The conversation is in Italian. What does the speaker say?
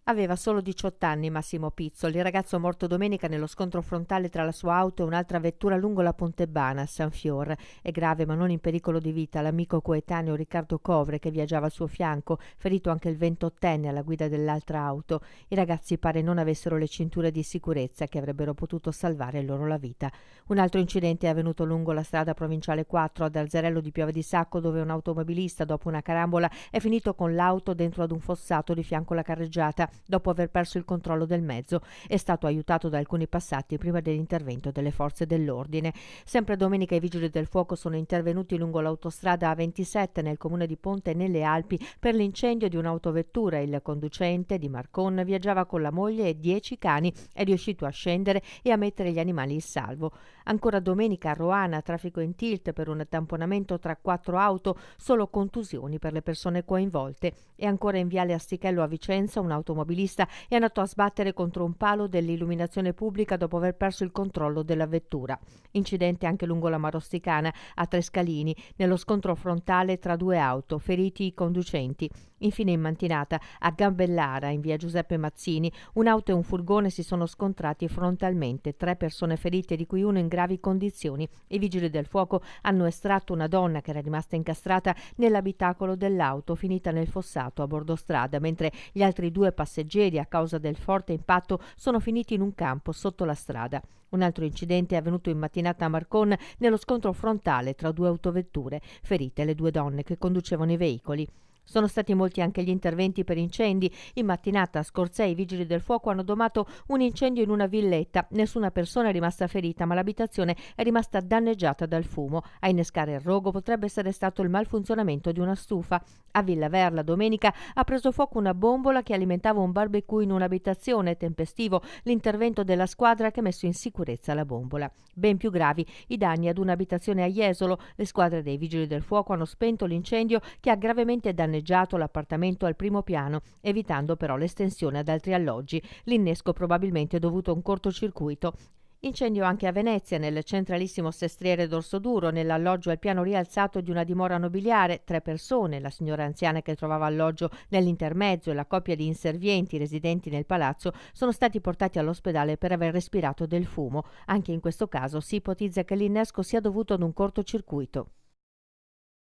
Aveva solo 18 anni Massimo Pizzoli, il ragazzo morto domenica nello scontro frontale tra la sua auto e un'altra vettura lungo la Pontebana a San Fior. È grave ma non in pericolo di vita l'amico coetaneo Riccardo Covre che viaggiava al suo fianco, ferito anche il 28enne alla guida dell'altra auto. I ragazzi pare non avessero le cinture di sicurezza che avrebbero potuto salvare loro la vita. Un altro incidente è avvenuto lungo la strada provinciale 4 ad Arzarello di Piave di Sacco, dove un automobilista dopo una carambola è finito con l'auto dentro ad un fossato di fianco alla carreggiata. Dopo aver perso il controllo del mezzo, è stato aiutato da alcuni passati prima dell'intervento delle forze dell'ordine. Sempre domenica i vigili del fuoco sono intervenuti lungo l'autostrada A27 nel comune di Ponte nelle Alpi per l'incendio di un'autovettura. Il conducente di Marcon viaggiava con la moglie e 10 cani, è riuscito a scendere e a mettere gli animali in salvo. Ancora domenica a Roana, traffico in tilt per un tamponamento tra 4 auto, solo contusioni per le persone coinvolte. E ancora in viale Astichello a Vicenza un automobilista è andato a sbattere contro un palo dell'illuminazione pubblica dopo aver perso il controllo della vettura. Incidente anche lungo la Marosticana a Trescalini, nello scontro frontale tra 2 auto, feriti i conducenti. Infine in mattinata a Gambellara, in via Giuseppe Mazzini, un'auto e un furgone si sono scontrati frontalmente, 3 persone ferite di cui uno in gravi condizioni. I vigili del fuoco hanno estratto una donna che era rimasta incastrata nell'abitacolo dell'auto finita nel fossato a bordo strada, mentre gli altri 2 passeggeri a causa del forte impatto sono finiti in un campo sotto la strada. Un altro incidente è avvenuto in mattinata a Marcon nello scontro frontale tra 2 autovetture, ferite le 2 donne che conducevano i veicoli. Sono stati molti anche gli interventi per incendi. In mattinata a Scorzè i vigili del fuoco hanno domato un incendio in una villetta. Nessuna persona è rimasta ferita, ma l'abitazione è rimasta danneggiata dal fumo. A innescare il rogo potrebbe essere stato il malfunzionamento di una stufa. A Villaverla domenica ha preso fuoco una bombola che alimentava un barbecue in un'abitazione. Tempestivo l'intervento della squadra che ha messo in sicurezza la bombola. Ben più gravi i danni ad un'abitazione a Jesolo. Le squadre dei vigili del fuoco hanno spento l'incendio che ha gravemente danneggiato l'appartamento al primo piano, evitando però l'estensione ad altri alloggi. L'innesco probabilmente è dovuto a un cortocircuito. Incendio anche a Venezia, nel centralissimo Sestriere d'Orsoduro, nell'alloggio al piano rialzato di una dimora nobiliare. 3 persone, la signora anziana che trovava alloggio nell'intermezzo e la coppia di inservienti residenti nel palazzo, sono stati portati all'ospedale per aver respirato del fumo. Anche in questo caso si ipotizza che l'innesco sia dovuto ad un cortocircuito.